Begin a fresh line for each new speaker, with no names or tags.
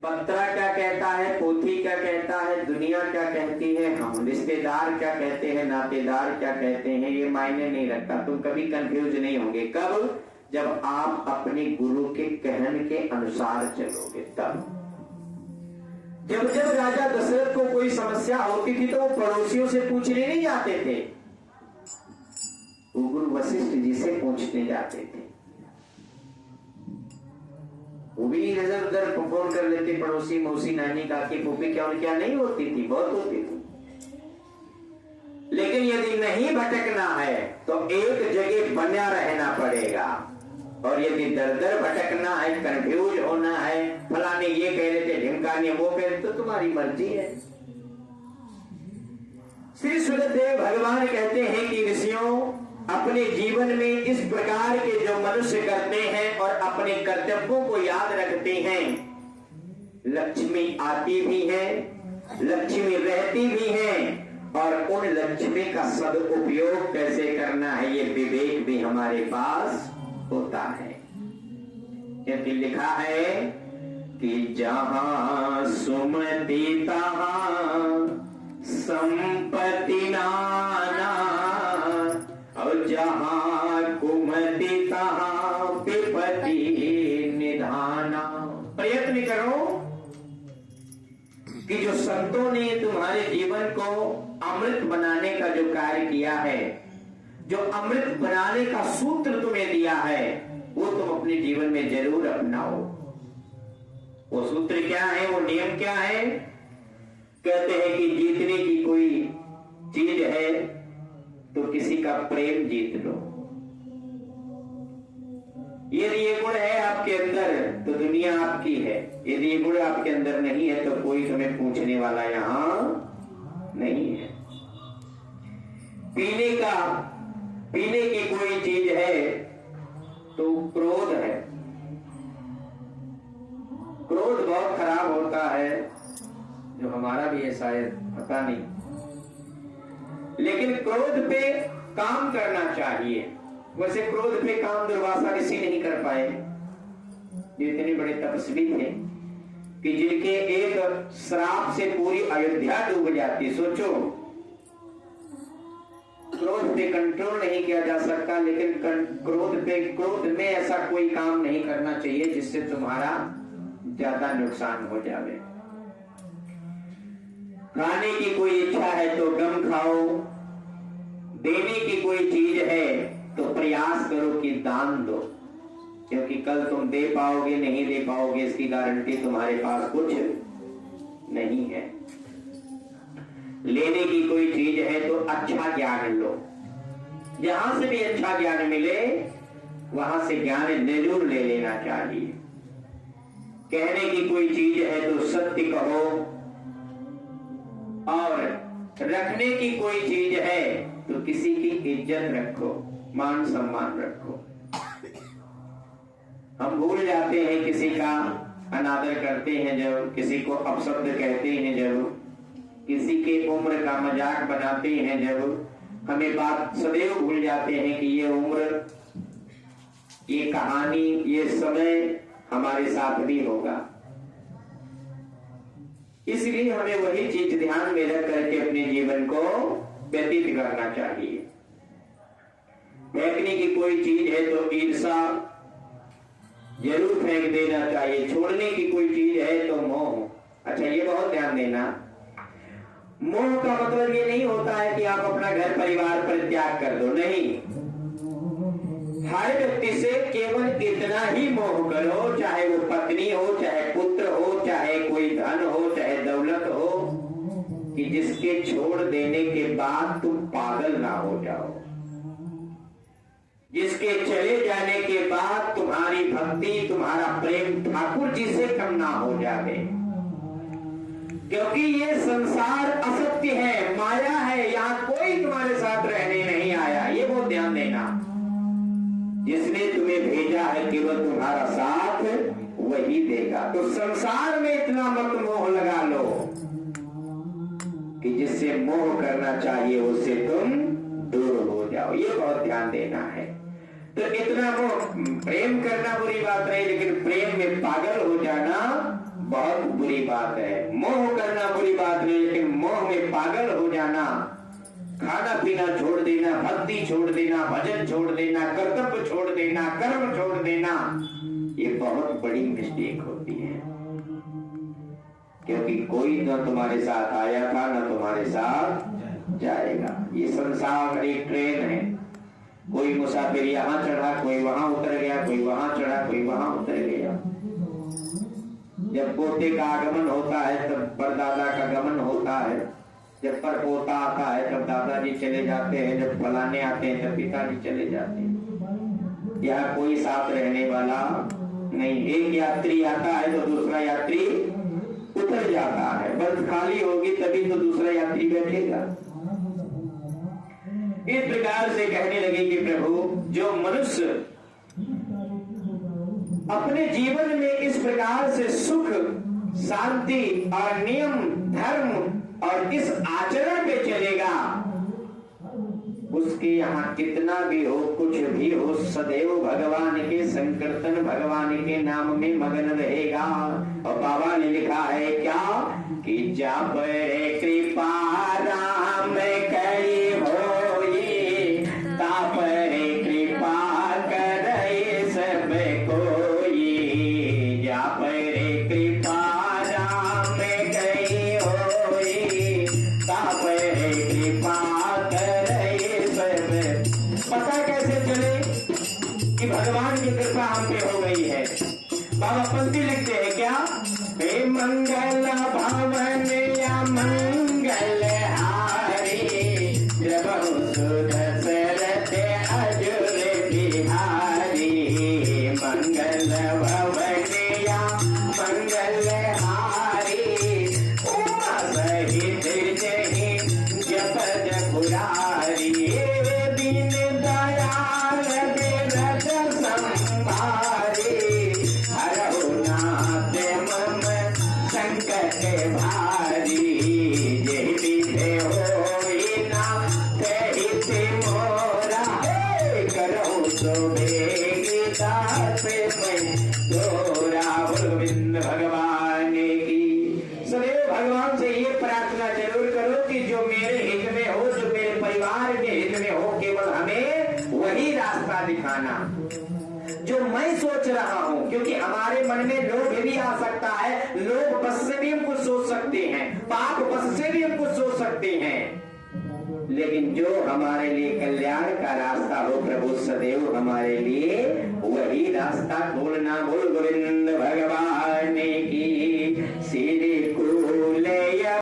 पत्रा क्या कहता है, पोथी क्या कहता है, दुनिया क्या कहती है, हम रिश्तेदार क्या कहते हैं, नातेदार क्या कहते हैं, ये मायने नहीं रखता। तुम कभी कंफ्यूज नहीं होंगे। कब? जब आप अपने गुरु के कहने के अनुसार चलोगे तब। जब जब राजा दशरथ को कोई समस्या होती थी तो वो पड़ोसियों से पूछने नहीं जाते थे, वो गुरु वशिष्ठ जी से पूछने जाते थे। वो भी इधर उधर फोन कर लेते, पड़ोसी, मौसी, नानी, काकी, फूफी, क्या उनकी नहीं होती थी, बहुत होती थी। लेकिन यदि नहीं भटकना है तो एक जगह बना रहना पड़ेगा। और यदि दर दर भटकना है, कंफ्यूज होना है, फलाने ये कह रहे थे, ढिमकाने वो कह रहे, तो तुम्हारी मर्जी है। श्री सुखदेव भगवान कहते हैं कि ऋषियों, अपने जीवन में इस प्रकार के जो मनुष्य करते हैं और अपने कर्तव्यों को याद रखते हैं, लक्ष्मी आती भी है, लक्ष्मी रहती भी है, और उन लक्ष्मी का सदुपयोग कैसे करना है ये विवेक भी हमारे पास होता है। क्योंकि लिखा है कि जहां सुमति तहां संपत्ति नाना, और जहां कुमति तहां विपत्ति निधाना। प्रयत्न करो कि जो संतों ने तुम्हारे जीवन को अमृत बनाने का जो कार्य किया है, जो अमृत बनाने का सूत्र तुम्हें दिया है, वो तुम अपने जीवन में जरूर अपनाओ। वो सूत्र क्या है, वो नियम क्या है? कहते हैं कि जीतने की कोई चीज है तो किसी का प्रेम जीत लो। यदि ये गुण है आपके अंदर तो दुनिया आपकी है। यदि ये गुण आपके अंदर नहीं है तो कोई तुम्हें पूछने वाला यहां नहीं है। पीने की कोई चीज है तो क्रोध है। क्रोध बहुत खराब होता है, जो हमारा भी है शायद, पता नहीं, लेकिन क्रोध पे काम करना चाहिए। वैसे क्रोध पे काम दुर्वासा ऋषि नहीं कर पाए, जो इतने बड़े तपस्वी थे कि जिनके एक श्राप से पूरी अयोध्या डूब जाती। सोचो, क्रोध पे कंट्रोल नहीं किया जा सकता, लेकिन क्रोध में ऐसा कोई काम नहीं करना चाहिए जिससे तुम्हारा ज्यादा नुकसान हो जाए। खाने की कोई इच्छा है तो गम खाओ, देने की कोई चीज है तो प्रयास करो कि दान दो, क्योंकि कल तुम दे पाओगे नहीं दे पाओगे इसकी गारंटी तुम्हारे पास कुछ नहीं है। लेने की कोई चीज है तो अच्छा ज्ञान लो, जहां से भी अच्छा ज्ञान मिले वहां से ज्ञान जरूर ले लेना चाहिए। कहने की कोई चीज है तो सत्य कहो, और रखने की कोई चीज है तो किसी की इज्जत रखो, मान सम्मान रखो। हम भूल जाते हैं, किसी का अनादर करते हैं जब, किसी को अपशब्द कहते हैं जब, किसी के उम्र का मजाक बनाते हैं जब, हमें बात सदैव भूल जाते हैं कि ये उम्र, ये कहानी, ये समय हमारे साथ भी होगा। इसलिए हमें वही चीज ध्यान में रख करके अपने जीवन को व्यतीत करना चाहिए। फेंकने की कोई चीज है तो ईर्षा जरूर फेंक देना चाहिए। छोड़ने की कोई चीज है तो मोह। अच्छा, ये बहुत ध्यान देना, मोह का मतलब ये नहीं होता है कि आप अपना घर परिवार पर त्याग कर दो, नहीं। हर व्यक्ति से केवल इतना ही मोह करो, चाहे वो पत्नी हो, चाहे पुत्र हो, चाहे कोई धन हो, चाहे दौलत हो, कि जिसके छोड़ देने के बाद तुम पागल ना हो जाओ, जिसके चले जाने के बाद तुम्हारी भक्ति, तुम्हारा प्रेम ठाकुर जी से कम ना हो जाए। क्योंकि ये संसार असत्य है, माया है, यहाँ कोई तुम्हारे साथ रहने नहीं आया। ये बहुत ध्यान देना। जिसने तुम्हें भेजा है केवल तुम्हारा साथ वही देगा। तो संसार में इतना मत मोह लगा लो कि जिससे मोह करना चाहिए उससे तुम दूर हो जाओ। ये बहुत ध्यान देना है। तो इतना मोह, प्रेम करना बुरी बात नहीं, लेकिन प्रेम में पागल हो जाना बहुत बुरी बात है। मोह करना बुरी बात नहीं, लेकिन मोह में पागल हो जाना, खाना पीना छोड़ देना, भक्ति छोड़ देना, भजन छोड़ देना, कर्तव्य छोड़ देना, कर्म छोड़ देना, ये बहुत बड़ी मिस्टेक होती है। क्योंकि कोई न तुम्हारे साथ आया था, न तुम्हारे साथ जाएगा। ये संसार एक ट्रेन है, कोई मुसाफिर यहाँ चढ़ा, कोई वहां उतर गया, कोई वहां चढ़ा, कोई वहां उतर गया। जब पोते का आगमन होता है तब परदादा का गमन होता है, जब परपोता आता है तब दादाजी चले जाते हैं, जब फलाने आते हैं तब पिताजी चले जाते हैं। यहाँ कोई साथ रहने वाला नहीं। एक यात्री आता है तो दूसरा यात्री उतर जाता है। बस खाली होगी तभी तो दूसरा यात्री बैठेगा। इस प्रकार से कहने लगे कि प्रभु, जो मनुष्य अपने जीवन में इस प्रकार से सुख, शांति और नियम, धर्म और इस आचरण पे चलेगा, उसके यहाँ कितना भी हो, कुछ भी हो, सदैव भगवान के संकीर्तन, भगवान के नाम में मगन रहेगा। और बाबा ने लिखा है क्या कि जब कृपा राम करी होई, ताप कृपा करे सब कोई। जब कृपा राम करी होई, ताप कृपा करे सब। पता कैसे चले कि भगवान की कृपा हम पे हो गई है? बाबा पंक्ति लिखते हैं क्या? हे मंगल भवन या मंगल हारी, प्रभु सुदशरथ अजुर बिहारी। मंगल भवन या मंगल हारी, उमा सहित जहि जपद पुरारी। दीन दयाल बिरध संभारी, हरहु नाथ मम संकट भारी। जेहि विधे होई ना तेहि ते मोरा, करहु सो बेगी दास मैं तोरा। गोविंद भगवान की। सदैव भगवान से ये प्रार्थना जरूर करो कि जो मेरे हित में हो, जो मेरे परिवार के हित में हो, केवल हमें वही रास्ता दिखाना जो मैं सोच रहा हूं। क्योंकि हमारे मन में लोभ भी आ सकता है, लोभ बस से भी हम कुछ सोच सकते हैं, पाप बस से भी हम कुछ सोच सकते हैं, लेकिन जो हमारे लिए कल्याण का रास्ता हो, प्रभु सदैव हमारे लिए वही रास्ता खोलना। बोल गोविंद भगवान